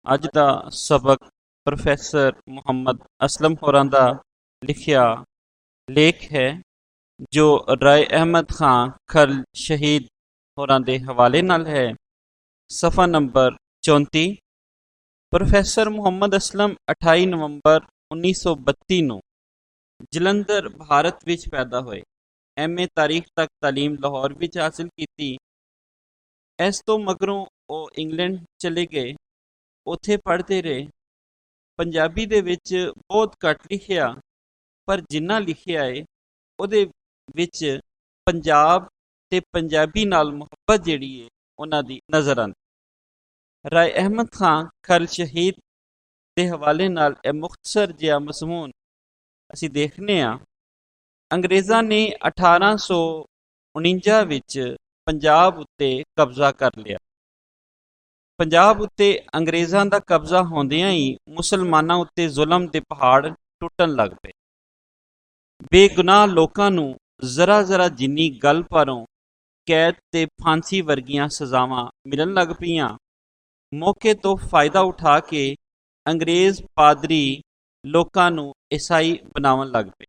ਅੱਜ ਦਾ ਸਬਕ ਪ੍ਰੋਫੈਸਰ ਮੁਹੰਮਦ ਅਸਲਮ ਹੋਰਾਂ ਦਾ ਲਿਖਿਆ ਲੇਖ ਹੈ ਜੋ ਰਾਏ ਅਹਿਮਦ ਖਾਂ ਖਲ ਸ਼ਹੀਦ ਹੋਰਾਂ ਦੇ ਹਵਾਲੇ ਨਾਲ ਹੈ। ਸਫਾ ਨੰਬਰ 34। ਪ੍ਰੋਫੈਸਰ ਮੁਹੰਮਦ ਅਸਲਮ 28 ਨਵੰਬਰ 1932 ਨੂੰ ਜਲੰਧਰ ਭਾਰਤ ਵਿੱਚ ਪੈਦਾ ਹੋਏ। MA ਤਾਰੀਖ ਤੱਕ ਤਾਲੀਮ ਲਾਹੌਰ ਵਿੱਚ ਹਾਸਿਲ ਕੀਤੀ। ਇਸ ਤੋਂ ਮਗਰੋਂ ਉਹ ਇੰਗਲੈਂਡ ਚਲੇ ਗਏ, ਉੱਥੇ ਪੜ੍ਹਦੇ ਰਹੇ। ਪੰਜਾਬੀ ਦੇ ਵਿੱਚ ਬਹੁਤ ਘੱਟ ਲਿਖਿਆ, ਪਰ ਜਿੰਨਾ ਲਿਖਿਆ ਹੈ ਉਹਦੇ ਵਿੱਚ ਪੰਜਾਬ ਤੇ ਪੰਜਾਬੀ ਨਾਲ ਮੁਹੱਬਤ ਜਿਹੜੀ ਹੈ ਉਹਨਾਂ ਦੀ ਨਜ਼ਰ ਆਉਂਦੀ। ਰਾਏ ਅਹਿਮਦ ਖਾਂ ਖਲ ਸ਼ਹੀਦ ਦੇ ਹਵਾਲੇ ਨਾਲ ਇਹ ਮੁਖਤਸਰ ਜਿਹਾ ਮਜ਼ਮੂਨ ਅਸੀਂ ਦੇਖਦੇ ਹਾਂ। ਅੰਗਰੇਜ਼ਾਂ ਨੇ 1849 ਵਿੱਚ ਪੰਜਾਬ ਉੱਤੇ ਕਬਜ਼ਾ ਕਰ ਲਿਆ। ਪੰਜਾਬ ਉੱਤੇ ਅੰਗਰੇਜ਼ਾਂ ਦਾ ਕਬਜ਼ਾ ਹੁੰਦਿਆਂ ਹੀ ਮੁਸਲਮਾਨਾਂ ਉੱਤੇ ਜ਼ੁਲਮ ਦੇ ਪਹਾੜ ਟੁੱਟਣ ਲੱਗ ਪਏ। ਬੇਗੁਨਾਹ ਲੋਕਾਂ ਨੂੰ ਜ਼ਰਾ ਜਿੰਨੀ ਗੱਲ ਭਰੋਂ ਕੈਦ ਤੇ ਫਾਂਸੀ ਵਰਗੀਆਂ ਸਜ਼ਾਵਾਂ ਮਿਲਣ ਲੱਗ ਪਈਆਂ। ਮੌਕੇ ਤੋਂ ਫਾਇਦਾ ਉਠਾ ਕੇ ਅੰਗਰੇਜ਼ ਪਾਦਰੀ ਲੋਕਾਂ ਨੂੰ ਈਸਾਈ ਬਣਾਉਣ ਲੱਗ ਪਏ।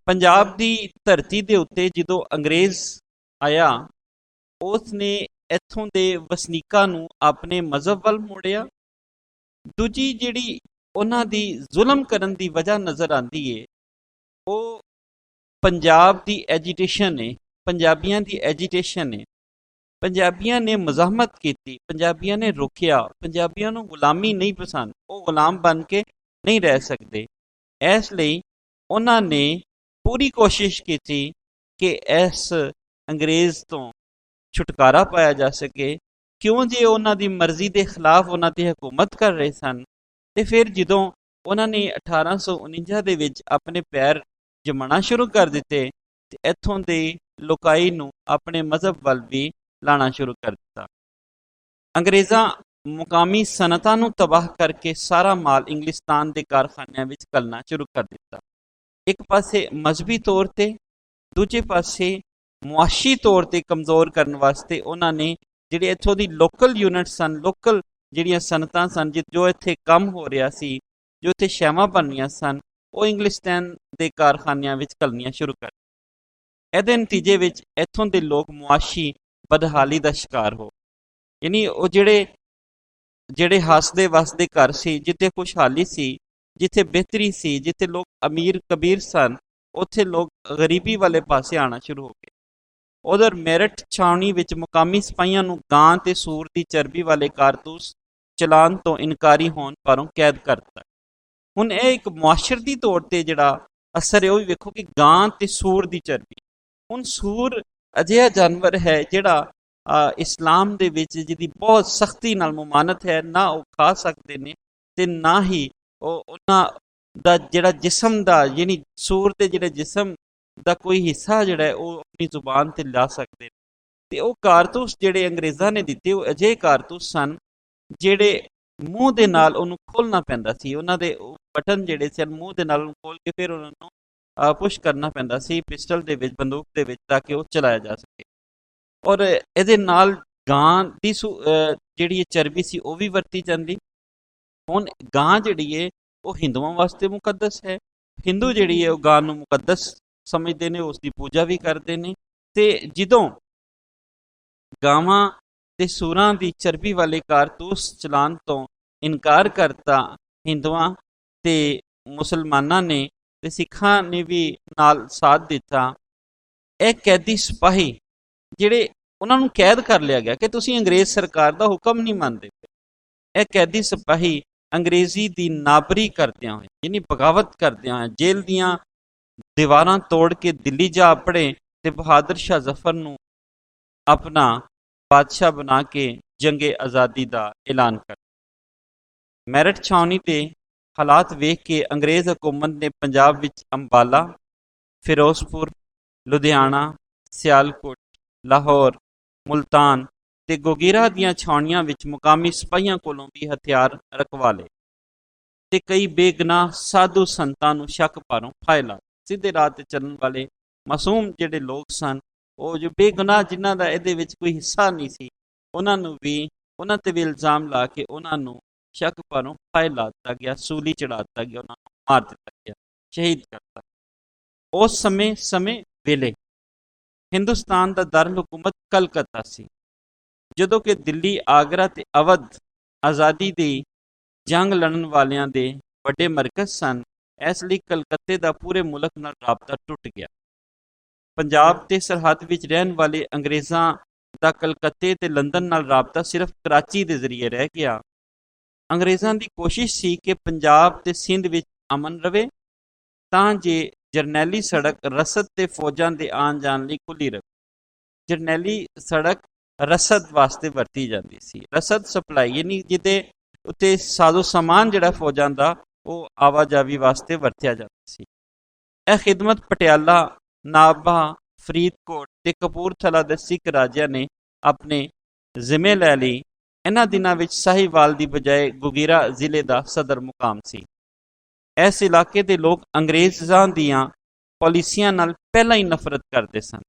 ਪੰਜਾਬ ਦੀ ਧਰਤੀ ਦੇ ਉੱਤੇ ਜਦੋਂ ਅੰਗਰੇਜ਼ ਆਇਆ, ਉਸ ਨੇ ਇੱਥੋਂ ਦੇ ਵਸਨੀਕਾਂ ਨੂੰ ਆਪਣੇ ਮਜ਼ਹਬ ਵੱਲ ਮੋੜਿਆ। ਦੂਜੀ ਜਿਹੜੀ ਉਹਨਾਂ ਦੀ ਜ਼ੁਲਮ ਕਰਨ ਦੀ ਵਜ੍ਹਾ ਨਜ਼ਰ ਆਉਂਦੀ ਹੈ, ਉਹ ਪੰਜਾਬ ਦੀ ਐਜੀਟੇਸ਼ਨ ਹੈ, ਪੰਜਾਬੀਆਂ ਦੀ ਐਜੀਟੇਸ਼ਨ ਹੈ। ਪੰਜਾਬੀਆਂ ਨੇ ਮਜ਼ਾਹਮਤ ਕੀਤੀ, ਪੰਜਾਬੀਆਂ ਨੇ ਰੋਕਿਆ। ਪੰਜਾਬੀਆਂ ਨੂੰ ਗੁਲਾਮੀ ਨਹੀਂ ਪਸੰਦ, ਉਹ ਗੁਲਾਮ ਬਣ ਕੇ ਨਹੀਂ ਰਹਿ ਸਕਦੇ। ਇਸ ਲਈ ਉਹਨਾਂ ਨੇ ਪੂਰੀ ਕੋਸ਼ਿਸ਼ ਕੀਤੀ ਕਿ ਇਸ ਅੰਗਰੇਜ਼ ਤੋਂ ਛੁਟਕਾਰਾ ਪਾਇਆ ਜਾ ਸਕੇ। ਕਿਉਂ ਜੇ ਉਹਨਾਂ ਦੀ ਮਰਜ਼ੀ ਦੇ ਖਿਲਾਫ ਉਹਨਾਂ ਦੀ ਹਕੂਮਤ ਕਰ ਰਹੇ ਸਨ। ਤੇ ਫਿਰ ਜਦੋਂ ਉਹਨਾਂ ਨੇ 1849 ਦੇ ਵਿੱਚ ਆਪਣੇ ਪੈਰ ਜਮਾਉਣਾ ਸ਼ੁਰੂ ਕਰ ਦਿੱਤੇ ਤੇ ਇੱਥੋਂ ਦੇ ਲੋਕਾਈ ਨੂੰ ਆਪਣੇ ਮਜ਼ਹਬ ਵੱਲ ਵੀ ਲਾਣਾ ਸ਼ੁਰੂ ਕਰ ਦਿੱਤਾ। ਅੰਗਰੇਜ਼ਾਂ ਮੁਕਾਮੀ ਸਨਅਤਾਂ ਨੂੰ ਤਬਾਹ ਕਰਕੇ ਸਾਰਾ ਮਾਲ ਇੰਗਲਿਸਤਾਨ ਦੇ ਕਾਰਖਾਨਿਆਂ ਵਿੱਚ ਘੱਲਣਾ ਸ਼ੁਰੂ ਕਰ ਦਿੱਤਾ। ਇੱਕ ਪਾਸੇ ਮਜ਼ਹਬੀ ਤੌਰ ਤੇ, ਦੂਜੇ ਪਾਸੇ ਮੁਆਸ਼ੀ ਤੌਰ ਤੇ ਕਮਜ਼ੋਰ ਕਰਨ ਵਾਸਤੇ ਉਹਨਾਂ ਨੇ ਜਿਹੜੇ ਇੱਥੋਂ ਦੀ ਲੋਕਲ ਯੂਨਿਟ ਸਨ, ਲੋਕਲ ਜਿਹੜੀਆਂ ਸਨਅਤਾਂ ਸਨ, ਜੋ ਇੱਥੇ ਕੰਮ ਹੋ ਰਿਹਾ ਸੀ, ਜੋ ਇੱਥੇ ਸ਼ੈਵਾਂ ਬਣਨੀਆਂ ਸਨ, ਉਹ ਇੰਗਲਿਸਤਾਨ ਦੇ ਕਾਰਖਾਨਿਆਂ ਵਿੱਚ ਘੱਲਣੀਆਂ ਸ਼ੁਰੂ ਕਰ। ਇਹਦੇ ਨਤੀਜੇ ਵਿੱਚ ਇੱਥੋਂ ਦੇ ਲੋਕ ਮੁਆਸ਼ੀ ਬਦਹਾਲੀ ਦਾ ਸ਼ਿਕਾਰ ਹੋ। ਯਾਨੀ ਉਹ ਜਿਹੜੇ ਹੱਸਦੇ ਵਸਦੇ ਘਰ ਸੀ, ਜਿੱਥੇ ਖੁਸ਼ਹਾਲੀ ਸੀ, ਜਿੱਥੇ ਬਿਹਤਰੀ ਸੀ, ਜਿੱਥੇ ਲੋਕ ਅਮੀਰ ਕਬੀਰ ਸਨ, ਉੱਥੇ ਲੋਕ ਗਰੀਬੀ ਵਾਲੇ ਪਾਸੇ ਆਉਣਾ ਸ਼ੁਰੂ ਹੋ ਗਏ। ਉਧਰ ਮੇਰਠ ਛਾਉਣੀ ਵਿੱਚ ਮੁਕਾਮੀ ਸਿਪਾਹੀਆਂ ਨੂੰ ਗਾਂ ਤੇ ਸੂਰ ਦੀ ਚਰਬੀ ਵਾਲੇ ਕਾਰਤੂਸ ਚਲਾਨ ਤੋਂ ਇਨਕਾਰੀ ਹੋਣ ਪਰੋਂ ਕੈਦ ਕਰ ਦਿੱਤਾ। ਹੁਣ ਇਹ ਇੱਕ ਮੁਆਸ਼ਰਤੀ ਤੌਰ ਤੇ ਜਿਹੜਾ ਅਸਰ ਹੈ ਉਹ ਵੀ ਵੇਖੋ ਕਿ ਗਾਂ ਤੇ ਸੂਰ ਦੀ ਚਰਬੀ। ਹੁਣ ਸੂਰ ਅਜਿਹਾ ਜਾਨਵਰ ਹੈ ਜਿਹੜਾ ਇਸਲਾਮ ਦੇ ਵਿੱਚ ਜਿਹਦੀ ਬਹੁਤ ਸਖਤੀ ਨਾਲ ਮੁਮਾਨਤ ਹੈ। ਨਾ ਉਹ ਖਾ ਸਕਦੇ ਨੇ ਤੇ ਨਾ ਹੀ ਉਹਨਾਂ ਦਾ ਜਿਹੜਾ ਜਿਸਮ ਦਾ, ਯਾਨੀ ਸੂਰ ਦੇ ਜਿਹੜੇ ਜਿਸਮ ਦਾ ਕੋਈ ਹਿੱਸਾ ਜਿਹੜਾ ਹੈ ਉਹ ਆਪਣੀ ਜ਼ੁਬਾਨ ਤੇ ਲਾ ਸਕਦੇ ਨੇ। ਤੇ ਉਹ ਕਾਰਤੂਸ ਜਿਹੜੇ ਅੰਗਰੇਜ਼ਾਂ ਨੇ ਦਿੱਤੇ, ਉਹ ਅਜਿਹੇ ਕਾਰਤੂਸ ਸਨ ਜਿਹੜੇ ਮੂੰਹ ਦੇ ਨਾਲ ਉਹਨੂੰ ਖੋਲ੍ਹਣਾ ਪੈਂਦਾ ਸੀ। ਉਹਨਾਂ ਦੇ ਬਟਨ ਜਿਹੜੇ ਸਨ ਮੂੰਹ ਦੇ ਨਾਲ ਉਹਨੂੰ ਖੋਲ੍ਹ ਕੇ ਫਿਰ ਉਹਨਾਂ ਨੂੰ ਪੁਸ਼ ਕਰਨਾ ਪੈਂਦਾ ਸੀ ਪਿਸਟਲ ਦੇ ਵਿੱਚ, ਬੰਦੂਕ ਦੇ ਵਿੱਚ, ਤਾਂ ਕਿ ਉਹ ਚਲਾਇਆ ਜਾ ਸਕੇ। ਔਰ ਇਹਦੇ ਨਾਲ ਗਾਂ ਦੀ ਜਿਹੜੀ ਚਰਬੀ ਸੀ ਉਹ ਵੀ ਵਰਤੀ ਜਾਂਦੀ। ਹੁਣ ਗਾਂ ਜਿਹੜੀ ਹੈ ਉਹ ਹਿੰਦੂਆਂ ਵਾਸਤੇ ਮੁਕੱਦਸ ਹੈ। ਹਿੰਦੂ ਜਿਹੜੀ ਹੈ ਉਹ ਗਾਂ ਨੂੰ ਮੁਕੱਦਸ ਸਮਝਦੇ ਨੇ, ਉਸ ਦੀ ਪੂਜਾ ਵੀ ਕਰਦੇ ਨੇ। ਤੇ ਜਦੋਂ ਗਾਵਾਂ ਤੇ ਸੂਰਾਂ ਦੀ ਚਰਬੀ ਵਾਲੇ ਕਾਰਤੂਸ ਚਲਾਨ ਤੋਂ ਇਨਕਾਰ ਕਰਤਾ ਹਿੰਦੂਆਂ ਤੇ ਮੁਸਲਮਾਨਾਂ ਨੇ, ਤੇ ਸਿੱਖਾਂ ਨੇ ਵੀ ਨਾਲ ਸਾਥ ਦਿੱਤਾ। ਇਹ ਕੈਦੀ ਸਿਪਾਹੀ ਜਿਹੜੇ ਉਹਨਾਂ ਨੂੰ ਕੈਦ ਕਰ ਲਿਆ ਗਿਆ ਕਿ ਤੁਸੀਂ ਅੰਗਰੇਜ਼ ਸਰਕਾਰ ਦਾ ਹੁਕਮ ਨਹੀਂ ਮੰਨਦੇ। ਇਹ ਕੈਦੀ ਸਿਪਾਹੀ ਅੰਗਰੇਜ਼ੀ ਦੀ ਨਾਬਰੀ ਕਰਦਿਆਂ ਹੋਏ, ਯਾਨੀ ਬਗਾਵਤ ਕਰਦਿਆਂ ਹੋਏ, ਜੇਲ੍ਹ ਦੀਆਂ ਦੀਵਾਰਾਂ ਤੋੜ ਕੇ ਦਿੱਲੀ ਜਾ ਪੜੇ ਤੇ ਬਹਾਦਰ ਸ਼ਾਹ ਜ਼ਫਰ ਨੂੰ ਆਪਣਾ ਬਾਦਸ਼ਾਹ ਬਣਾ ਕੇ ਜੰਗੇ ਆਜ਼ਾਦੀ ਦਾ ਐਲਾਨ ਕਰ। ਮੈਰਠ ਛਾਉਣੀ ਦੇ ਹਾਲਾਤ ਵੇਖ ਕੇ ਅੰਗਰੇਜ਼ ਹਕੂਮਤ ਨੇ ਪੰਜਾਬ ਵਿੱਚ ਅੰਬਾਲਾ, ਫਿਰੋਜ਼ਪੁਰ, ਲੁਧਿਆਣਾ, ਸਿਆਲਕੋਟ, ਲਾਹੌਰ, ਮੁਲਤਾਨ ਤੇ ਗੋਗੀਰਾ ਦੀਆਂ ਛਾਉਣੀਆਂ ਵਿੱਚ ਮੁਕਾਮੀ ਸਿਪਾਹੀਆਂ ਕੋਲੋਂ ਵੀ ਹਥਿਆਰ ਰਖਵਾ ਲਏ ਤੇ ਕਈ ਬੇਗੁਨਾਹ ਸਾਧੂ ਸੰਤਾਂ ਨੂੰ ਸ਼ੱਕ ਭਰੋਂ ਫਾਹੇ ਲਾ। ਸਿੱਧੇ ਰਾਹ ਤੇ ਚੱਲਣ ਵਾਲੇ ਮਾਸੂਮ ਜਿਹੜੇ ਲੋਕ ਸਨ, ਉਹ ਜੋ ਬੇਗੁਨਾਹ, ਜਿਨ੍ਹਾਂ ਦਾ ਇਹਦੇ ਵਿੱਚ ਕੋਈ ਹਿੱਸਾ ਨਹੀਂ ਸੀ, ਉਹਨਾਂ ਨੂੰ ਵੀ ਉਹਨਾਂ ਤੇ ਵੀ ਇਲਜ਼ਾਮ ਲਾ ਕੇ ਉਹਨਾਂ ਨੂੰ ਸ਼ੱਕ ਭਰੋਂ ਫਾਹੇ ਲਾ ਦਿੱਤਾ ਗਿਆ, ਸੂਲੀ ਚੜਾ ਦਿੱਤਾ ਗਿਆ, ਉਹਨਾਂ ਨੂੰ ਮਾਰ ਦਿੱਤਾ ਗਿਆ, ਸ਼ਹੀਦ ਕਰਤਾ। ਉਸ ਸਮੇਂ ਵੇਲੇ ਹਿੰਦੁਸਤਾਨ ਦਾ ਦਾਰੁਲ ਹਕੂਮਤ ਕਲਕੱਤਾ ਸੀ, ਜਦੋਂ ਕਿ ਦਿੱਲੀ, ਆਗਰਾ ਤੇ ਅਵਧ ਆਜ਼ਾਦੀ ਦੀ ਜੰਗ ਲੜਨ ਵਾਲਿਆਂ ਦੇ ਵੱਡੇ ਮਰਕਜ਼ ਸਨ। ਇਸ ਲਈ ਕਲਕੱਤੇ ਦਾ ਪੂਰੇ ਮੁਲਕ ਨਾਲ ਰਾਬਤਾ ਟੁੱਟ ਗਿਆ। ਪੰਜਾਬ ਤੇ ਸਰਹੱਦ ਵਿੱਚ ਰਹਿਣ ਵਾਲੇ ਅੰਗਰੇਜ਼ਾਂ ਦਾ ਕਲਕੱਤੇ ਤੇ ਲੰਦਨ ਨਾਲ ਰਾਬਤਾ ਸਿਰਫ ਕਰਾਚੀ ਦੇ ਜ਼ਰੀਏ ਰਹਿ ਗਿਆ। ਅੰਗਰੇਜ਼ਾਂ ਦੀ ਕੋਸ਼ਿਸ਼ ਸੀ ਕਿ ਪੰਜਾਬ ਤੇ ਸਿੰਧ ਵਿੱਚ ਅਮਨ ਰਵੇ, ਤਾਂ ਜੇ ਜਰਨੈਲੀ ਸੜਕ ਰਸਦ ਤੇ ਫੌਜਾਂ ਦੇ ਆਉਣ ਜਾਣ ਲਈ ਖੁੱਲੀ ਰਹੇ। ਜਰਨੈਲੀ ਸੜਕ ਰਸਦ ਵਾਸਤੇ ਵਰਤੀ ਜਾਂਦੀ ਸੀ, ਰਸਦ ਸਪਲਾਈ, ਯਾਨੀ ਜਿਹਦੇ ਉੱਤੇ ਸਾਜ਼ੋ ਸਮਾਨ ਜਿਹੜਾ ਫੌਜਾਂ ਦਾ ਉਹ ਆਵਾਜਾਵੀ ਵਾਸਤੇ ਵਰਤਿਆ ਜਾਂਦਾ ਸੀ। ਇਹ ਖਿਦਮਤ ਪਟਿਆਲਾ, ਨਾਭਾ, ਫਰੀਦਕੋਟ ਤੇ ਕਪੂਰਥਲਾ ਦੇ ਸਿੱਖ ਰਾਜਿਆਂ ਨੇ ਆਪਣੇ ਜ਼ਿੰਮੇ ਲੈ ਲਈ। ਇਹਨਾਂ ਦਿਨਾਂ ਵਿੱਚ ਸਾਹੀਵਾਲ ਦੀ ਬਜਾਏ ਗੁਗੀਰਾ ਜ਼ਿਲ੍ਹੇ ਦਾ ਸਦਰ ਮੁਕਾਮ ਸੀ। ਇਸ ਇਲਾਕੇ ਦੇ ਲੋਕ ਅੰਗਰੇਜ਼ਾਂ ਦੀਆਂ ਪਾਲਿਸੀਆਂ ਨਾਲ ਪਹਿਲਾਂ ਹੀ ਨਫ਼ਰਤ ਕਰਦੇ ਸਨ।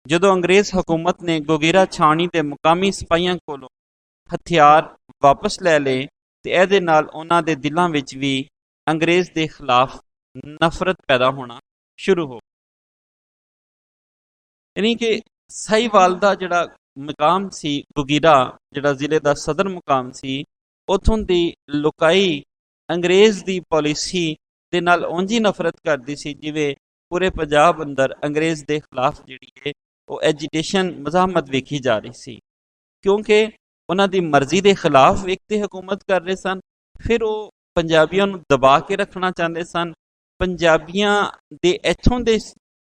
ਜਦੋਂ ਅੰਗਰੇਜ਼ ਹਕੂਮਤ ਨੇ ਗੁਗੀਰਾ ਛਾਉਣੀ ਦੇ ਮੁਕਾਮੀ ਸਿਪਾਹੀਆਂ ਕੋਲੋਂ ਹਥਿਆਰ ਵਾਪਸ ਲੈ ਲਏ ਤੇ ਇਹਦੇ ਨਾਲ ਉਹਨਾਂ ਦੇ ਦਿਲਾਂ ਵਿੱਚ ਵੀ ਅੰਗਰੇਜ਼ ਦੇ ਖਿਲਾਫ ਨਫ਼ਰਤ ਪੈਦਾ ਹੋਣਾ ਸ਼ੁਰੂ ਹੋ ਗਈ। ਯਾਨੀ ਕਿ ਸਾਹੀਵਾਲ ਦਾ ਜਿਹੜਾ ਮੁਕਾਮ ਸੀ, ਗੁਗੀਰਾ ਜਿਹੜਾ ਜ਼ਿਲ੍ਹੇ ਦਾ ਸਦਰ ਮੁਕਾਮ ਸੀ, ਉੱਥੋਂ ਦੀ ਲੋਕਾਈ ਅੰਗਰੇਜ਼ ਦੀ ਪਾਲਿਸੀ ਦੇ ਨਾਲ ਉਂਝ ਹੀ ਨਫ਼ਰਤ ਕਰਦੀ ਸੀ ਜਿਵੇਂ ਪੂਰੇ ਪੰਜਾਬ ਅੰਦਰ ਅੰਗਰੇਜ਼ ਦੇ ਖਿਲਾਫ ਜਿਹੜੀ ਹੈ ਉਹ ਐਜੀਟੇਸ਼ਨ, ਮਜ਼ਾਹਮਤ ਵੇਖੀ ਜਾ ਰਹੀ ਸੀ, ਕਿਉਂਕਿ ਉਹਨਾਂ ਦੀ ਮਰਜ਼ੀ ਦੇ ਖਿਲਾਫ ਇੱਕ ਤੇ ਹਕੂਮਤ ਕਰ ਰਹੇ ਸਨ, ਫਿਰ ਉਹ ਪੰਜਾਬੀਆਂ ਨੂੰ ਦਬਾ ਕੇ ਰੱਖਣਾ ਚਾਹੁੰਦੇ ਸਨ। ਪੰਜਾਬੀਆਂ ਦੇ ਇੱਥੋਂ ਦੇ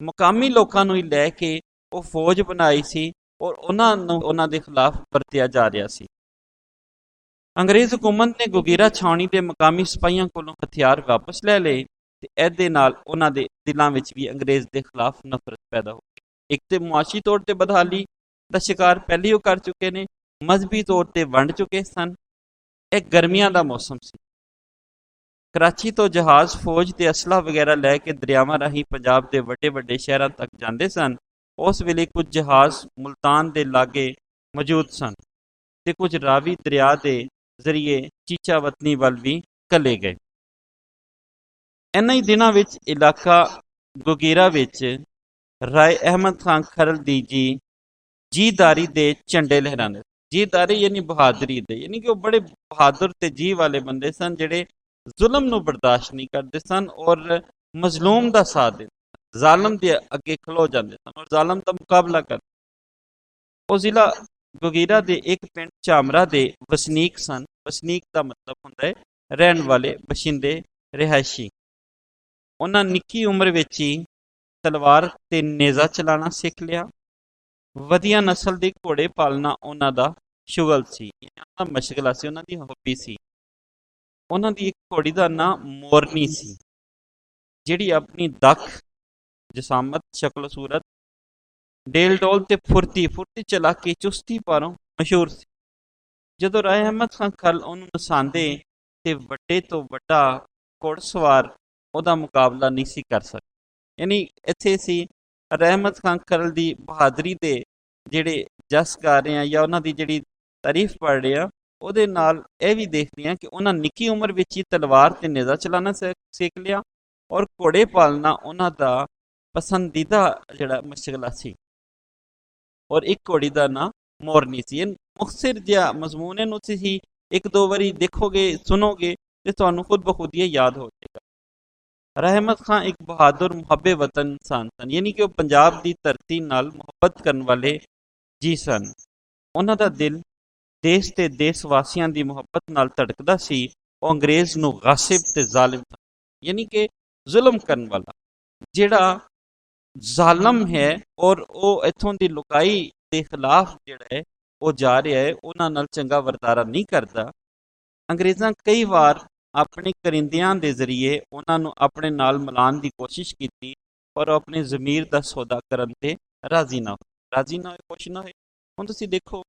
ਮੁਕਾਮੀ ਲੋਕਾਂ ਨੂੰ ਹੀ ਲੈ ਕੇ ਉਹ ਫੌਜ ਬਣਾਈ ਸੀ ਔਰ ਉਹਨਾਂ ਨੂੰ ਉਹਨਾਂ ਦੇ ਖਿਲਾਫ ਵਰਤਿਆ ਜਾ ਰਿਹਾ ਸੀ। ਅੰਗਰੇਜ਼ ਹਕੂਮਤ ਨੇ ਗੁਗੀਰਾ ਛਾਉਣੀ ਦੇ ਮੁਕਾਮੀ ਸਿਪਾਹੀਆਂ ਕੋਲੋਂ ਹਥਿਆਰ ਵਾਪਸ ਲੈ ਲਏ ਤੇ ਇਹਦੇ ਨਾਲ ਉਹਨਾਂ ਦੇ ਦਿਲਾਂ ਵਿੱਚ ਵੀ ਅੰਗਰੇਜ਼ ਦੇ ਖਿਲਾਫ ਨਫ਼ਰਤ ਪੈਦਾ ਹੋ ਗਈ। ਇੱਕ ਤੇ ਮੁਆਸ਼ੀ ਤੌਰ ਤੇ ਬਦਹਾਲੀ ਦਾ ਸ਼ਿਕਾਰ ਪਹਿਲੀ ਉਹ ਕਰ ਚੁੱਕੇ ਨੇ, ਮਜ਼ਹਬੀ ਤੌਰ ਤੇ ਵੰਡ ਚੁੱਕੇ ਸਨ। ਇਹ ਗਰਮੀਆਂ ਦਾ ਮੌਸਮ ਸੀ। ਕਰਾਚੀ ਤੋਂ ਜਹਾਜ਼, ਫੌਜ ਤੇ ਅਸਲਾ ਵਗੈਰਾ ਲੈ ਕੇ ਦਰਿਆਵਾਂ ਰਾਹੀਂ ਪੰਜਾਬ ਦੇ ਵੱਡੇ ਵੱਡੇ ਸ਼ਹਿਰਾਂ ਤੱਕ ਜਾਂਦੇ ਸਨ। ਉਸ ਵੇਲੇ ਕੁਝ ਜਹਾਜ਼ ਮੁਲਤਾਨ ਦੇ ਲਾਗੇ ਮੌਜੂਦ ਸਨ ਤੇ ਕੁਝ ਰਾਵੀ ਦਰਿਆ ਦੇ ਜ਼ਰੀਏ ਚੀਚਾ ਵਤਨੀ ਵੱਲ ਵੀ ਘੱਲੇ ਗਏ। ਇਹਨਾਂ ਹੀ ਦਿਨਾਂ ਵਿੱਚ ਇਲਾਕਾ ਗੁਗੀਰਾ ਵਿੱਚ ਰਾਏ ਅਹਿਮਦ ਖਾਨ ਖਰਲ ਦੀ ਜੀਦਾਰੀ ਦੇ ਝੰਡੇ ਲਹਿਰਾਉਂਦੇ। ਜੀਦਾਰੀ ਯਾਨੀ ਬਹਾਦਰੀ ਦੇ, ਯਾਨੀ ਕਿ ਉਹ ਬੜੇ ਬਹਾਦਰ ਤੇ ਜੀ ਵਾਲੇ ਬੰਦੇ ਸਨ ਜਿਹੜੇ ਜ਼ੁਲਮ ਨੂੰ ਬਰਦਾਸ਼ਤ ਨਹੀਂ ਕਰਦੇ ਸਨ ਔਰ ਮਜ਼ਲੂਮ ਦਾ ਸਾਥ ਦਿੰਦੇ, ਜ਼ਾਲਮ ਦੇ ਅੱਗੇ ਖਲੋ ਜਾਂਦੇ ਸਨ ਔਰ ਜ਼ਾਲਮ ਦਾ ਮੁਕਾਬਲਾ ਕਰਦੇ। ਉਹ ਜ਼ਿਲ੍ਹਾ ਗੁਗੀਰਾ ਦੇ ਇੱਕ ਪਿੰਡ ਝਾਮਰਾ ਦੇ ਵਸਨੀਕ ਸਨ। ਵਸਨੀਕ ਦਾ ਮਤਲਬ ਹੁੰਦਾ ਹੈ ਰਹਿਣ ਵਾਲੇ, ਬਸ਼ਿੰਦੇ, ਰਿਹਾਇਸ਼ੀ। ਉਹਨਾਂ ਨਿੱਕੀ ਉਮਰ ਵਿੱਚ ਹੀ ਤਲਵਾਰ ਤੇ ਨੇਜ਼ਾ ਚਲਾਉਣਾ ਸਿੱਖ ਲਿਆ। ਵਧੀਆ ਨਸਲ ਦੇ ਘੋੜੇ ਪਾਲਣਾ ਉਹਨਾਂ ਦਾ ਸ਼ੁਗਲ ਸੀ, ਉਹਨਾਂ ਦਾ ਮਸ਼ਗਲਾ ਸੀ, ਉਹਨਾਂ ਦੀ ਹੌਬੀ ਸੀ। ਉਹਨਾਂ ਦੀ ਇੱਕ ਘੋੜੀ ਦਾ ਨਾਂ ਮੋਰਨੀ ਸੀ, ਜਿਹੜੀ ਆਪਣੀ ਦਖ, ਜਸਾਮਤ, ਸ਼ਕਲ ਸੂਰਤ, ਡੇਲ ਡੋਲ ਤੇ ਫੁਰਤੀ ਚਲਾਕੀ, ਚੁਸਤੀ ਪਾਰੋਂ ਮਸ਼ਹੂਰ ਸੀ। ਜਦੋਂ ਰਾਏ ਅਹਿਮਦ ਖਾਨ ਖਰਲ ਉਹਨੂੰ ਨਸਾਉਂਦੇ ਤੇ ਵੱਡੇ ਤੋਂ ਵੱਡਾ ਘੋੜਸਵਾਰ ਉਹਦਾ ਮੁਕਾਬਲਾ ਨਹੀਂ ਸੀ ਕਰ ਸਕਦਾ। ਯਾਨੀ ਇੱਥੇ ਸੀ ਰਾਏ ਅਹਿਮਦ ਖਾਨ ਖਰਲ ਦੀ ਬਹਾਦਰੀ ਦੇ ਜਿਹੜੇ ਜਸ ਕਰ ਰਹੇ ਆ ਜਾਂ ਉਹਨਾਂ ਦੀ ਜਿਹੜੀ ਤਾਰੀਫ ਪੜ੍ਹ ਰਹੇ ਆ, ਉਹਦੇ ਨਾਲ ਇਹ ਵੀ ਦੇਖਦੇ ਹਾਂ ਕਿ ਉਹਨਾਂ ਨਿੱਕੀ ਉਮਰ ਵਿੱਚ ਹੀ ਤਲਵਾਰ ਤੇ ਨੇਜ਼ਾ ਚਲਾਉਣਾ ਸਿੱਖ ਲਿਆ ਔਰ ਘੋੜੇ ਪਾਲਣਾ ਉਹਨਾਂ ਦਾ ਪਸੰਦੀਦਾ ਜਿਹੜਾ ਮਸ਼ਗਲਾ ਸੀ ਔਰ ਇੱਕ ਘੋੜੀ ਦਾ ਨਾਂ ਮੋਰਨੀ ਸੀ। ਮੁਖਤਸਰ ਜਿਹਾ ਮਜ਼ਮੂਨ ਇਹਨੂੰ ਤੁਸੀਂ ਇੱਕ ਦੋ ਵਾਰੀ ਦੇਖੋਗੇ, ਸੁਣੋਗੇ ਤੇ ਤੁਹਾਨੂੰ ਖੁਦ ਬਖੁਦ ਇਹ ਯਾਦ ਹੋ ਜਾਏਗਾ। ਰਾਏ ਅਹਿਮਦ ਖਾਨ ਇੱਕ ਬਹਾਦਰ ਮੁਹੱਬੇ ਵਤਨ ਇਨਸਾਨ ਸਨ, ਯਾਨੀ ਕਿ ਉਹ ਪੰਜਾਬ ਦੀ ਧਰਤੀ ਨਾਲ ਮੁਹੱਬਤ ਕਰਨ ਵਾਲੇ ਜੀ ਸਨ। ਉਹਨਾਂ ਦਾ ਦਿਲ ਦੇਸ਼ ਤੇ ਦੇਸ਼ ਵਾਸੀਆਂ ਦੀ ਮੁਹੱਬਤ ਨਾਲ ਧੜਕਦਾ ਸੀ। ਉਹ ਅੰਗਰੇਜ਼ ਨੂੰ ਗਾਸਿਬ ਤੇ ਜ਼ਾਲਿਮ, ਯਾਨੀ ਕਿ ਜ਼ੁਲਮ ਕਰਨ ਵਾਲਾ, ਜਿਹੜਾ ਜ਼ਾਲਮ ਹੈ ਔਰ ਉਹ ਇੱਥੋਂ ਦੀ ਲੁਕਾਈ ਦੇ ਖਿਲਾਫ ਜਿਹੜਾ ਹੈ ਉਹ ਜਾ ਰਿਹਾ ਹੈ, ਉਹਨਾਂ ਨਾਲ ਚੰਗਾ ਵਰਤਾਰਾ ਨਹੀਂ ਕਰਦਾ। ਅੰਗਰੇਜ਼ਾਂ ਕਈ ਵਾਰ ਆਪਣੇ ਕਰਿੰਦਿਆਂ ਦੇ ਜ਼ਰੀਏ ਉਹਨਾਂ ਨੂੰ ਆਪਣੇ ਨਾਲ ਮਿਲਾਉਣ ਦੀ ਕੋਸ਼ਿਸ਼ ਕੀਤੀ ਪਰ ਆਪਣੇ ਜ਼ਮੀਰ ਦਾ ਸੌਦਾ ਕਰਨ ਤੇ ਰਾਜ਼ੀ ਨਾ ਹੋਏ, ਖੁਸ਼ ਨਾ ਹੋਏ। ਹੁਣ ਤੁਸੀਂ ਦੇਖੋ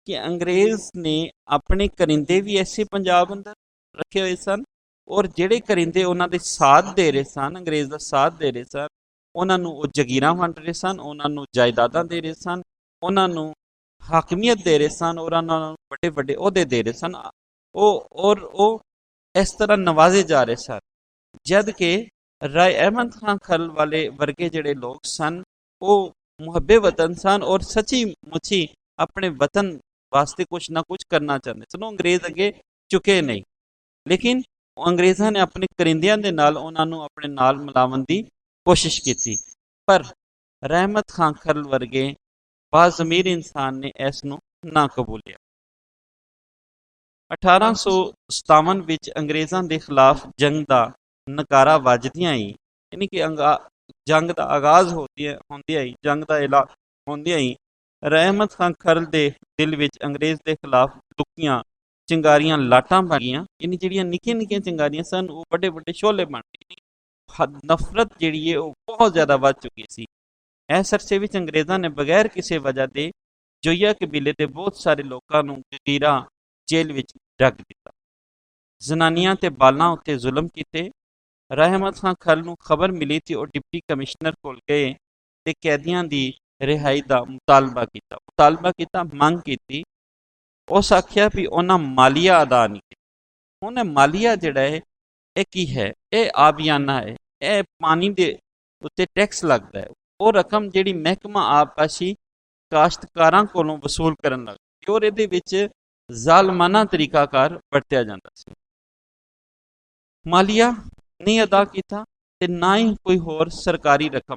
ਕਿ ਅੰਗਰੇਜ਼ ਨੇ ਆਪਣੇ ਕਰਿੰਦੇ ਵੀ ਐਸੇ ਪੰਜਾਬ ਅੰਦਰ ਰੱਖੇ ਹੋਏ ਸਨ ਔਰ ਜਿਹੜੇ ਕਰਿੰਦੇ ਉਹਨਾਂ ਦੇ ਸਾਥ ਦੇ ਰਹੇ ਸਨ, ਅੰਗਰੇਜ਼ ਦਾ ਸਾਥ ਦੇ ਰਹੇ ਸਨ, ਉਹਨਾਂ ਨੂੰ ਉਹ ਜਗੀਰਾਂ ਵੰਡ ਰਹੇ ਸਨ, ਉਹਨਾਂ ਨੂੰ ਜਾਇਦਾਦਾਂ ਦੇ ਰਹੇ ਸਨ, ਉਹਨਾਂ ਨੂੰ ਹਾਕਮੀਅਤ ਦੇ ਰਹੇ ਸਨ ਔਰ ਉਹਨਾਂ ਨੂੰ ਵੱਡੇ ਵੱਡੇ ਅਹੁਦੇ ਦੇ ਰਹੇ ਸਨ। ਉਹ ਇਸ ਤਰ੍ਹਾਂ ਨਵਾਜ਼ੇ ਜਾ ਰਹੇ ਸਨ, ਜਦ ਕਿ ਰਾਏ ਅਹਿਮਦ ਖਾਨ ਖਲ ਵਾਲੇ ਵਰਗੇ ਜਿਹੜੇ ਲੋਕ ਸਨ ਉਹ ਮੁਹੱਬੇ ਵਤਨ ਸਨ ਔਰ ਸੱਚੀ ਮੁੱਚੀ ਆਪਣੇ ਵਤਨ ਵਾਸਤੇ ਕੁਛ ਨਾ ਕੁਛ ਕਰਨਾ ਚਾਹੁੰਦੇ ਸਨ। ਉਹ ਅੰਗਰੇਜ਼ ਅੱਗੇ ਝੁਕੇ ਨਹੀਂ, ਲੇਕਿਨ ਅੰਗਰੇਜ਼ਾਂ ਨੇ ਆਪਣੇ ਕਰਿੰਦਿਆਂ ਦੇ ਨਾਲ ਉਹਨਾਂ ਨੂੰ ਆਪਣੇ ਨਾਲ ਮਿਲਾਉਣ ਦੀ ਕੋਸ਼ਿਸ਼ ਕੀਤੀ, ਪਰ ਰਹਿਮਤ ਖਾਨ ਖਲ ਵਰਗੇ ਬਾਜ਼ਮੀਰ ਇਨਸਾਨ ਨੇ ਇਸ ਨੂੰ ਨਾ ਕਬੂਲਿਆ। 1857 ਵਿੱਚ ਅੰਗਰੇਜ਼ਾਂ ਦੇ ਖਿਲਾਫ ਜੰਗ ਦਾ ਨਕਾਰਾ ਵੱਜਦਿਆਂ ਹੀ, ਯਾਨੀ ਕਿ ਜੰਗ ਦਾ ਆਗਾਜ਼ ਹੁੰਦਿਆਂ ਹੀ, ਜੰਗ ਦਾ ਐਲਾਨ ਹੁੰਦਿਆਂ ਹੀ ਰਹਿਮਤ ਖਾਨ ਖਲ ਦੇ ਦਿਲ ਵਿੱਚ ਅੰਗਰੇਜ਼ ਦੇ ਖਿਲਾਫ ਲੁਕੀਆਂ ਚਿੰਗਾਰੀਆਂ ਲਾਟਾਂ ਬਣ ਗਈਆਂ। ਯਾਨੀ ਜਿਹੜੀਆਂ ਨਿੱਕੀਆਂ ਨਿੱਕੀਆਂ ਚਿੰਗਾਰੀਆਂ ਸਨ ਉਹ ਵੱਡੇ ਵੱਡੇ ਸ਼ੋਲੇ ਬਣ ਗਏ। ਨਫ਼ਰਤ ਜਿਹੜੀ ਹੈ ਉਹ ਬਹੁਤ ਜ਼ਿਆਦਾ ਵੱਧ ਚੁੱਕੀ ਸੀ। ਇਸ ਅਰਸੇ ਵਿੱਚ ਅੰਗਰੇਜ਼ਾਂ ਨੇ ਬਗੈਰ ਕਿਸੇ ਵਜ੍ਹਾ ਦੇ ਜੋਈਆ ਕਬੀਲੇ ਦੇ ਬਹੁਤ ਸਾਰੇ ਲੋਕਾਂ ਨੂੰ ਗਗੀਰਾ ਜੇਲ੍ਹ ਵਿੱਚ ਰੱਖ ਦਿੱਤਾ। ਜ਼ਨਾਨੀਆਂ ਤੇ ਬਾਲਾਂ ਉੱਤੇ ਜ਼ੁਲਮ ਕੀਤੇ। ਰਹਿਮਤ ਖਾਨ ਖਲ ਨੂੰ ਖਬਰ ਮਿਲੀ ਤੇ ਉਹ ਡਿਪਟੀ ਕਮਿਸ਼ਨਰ ਕੋਲ ਗਏ ਤੇ ਕੈਦੀਆਂ ਦੀ ਰਿਹਾਈ ਦਾ ਮੁਤਾਲਬਾ ਕੀਤਾ, ਮੰਗ ਕੀਤੀ। ਉਸ ਆਖਿਆ ਵੀ ਉਹਨਾਂ ਮਾਲੀਆ ਅਦਾ ਨਹੀਂ ਕੀਤਾ। ਹੁਣ ਮਾਲੀਆ ਜਿਹੜਾ ਹੈ ਇਹ ਕੀ ਹੈ? ਇਹ ਆਬਿਆਨਾ ਹੈ, ਇਹ ਪਾਣੀ ਦੇ ਉੱਤੇ ਟੈਕਸ ਲੱਗਦਾ ਹੈ। ਉਹ ਰਕਮ ਜਿਹੜੀ ਮਹਿਕਮਾ ਆਬਪਾਸ਼ੀ ਕਾਸ਼ਤਕਾਰਾਂ ਕੋਲੋਂ ਵਸੂਲ ਕਰਨ ਲੱਗ ਪਈ ਔਰ ਇਹਦੇ ਵਿੱਚ ਜ਼ਾਲਮਾਨਾ ਤਰੀਕਾਕਾਰ ਵਰਤਿਆ ਜਾਂਦਾ ਸੀ। ਮਾਲੀਆ ਨਹੀਂ ਅਦਾ ਕੀਤਾ ਤੇ ਨਾ ਹੀ ਕੋਈ ਹੋਰ ਸਰਕਾਰੀ ਰਕਮ।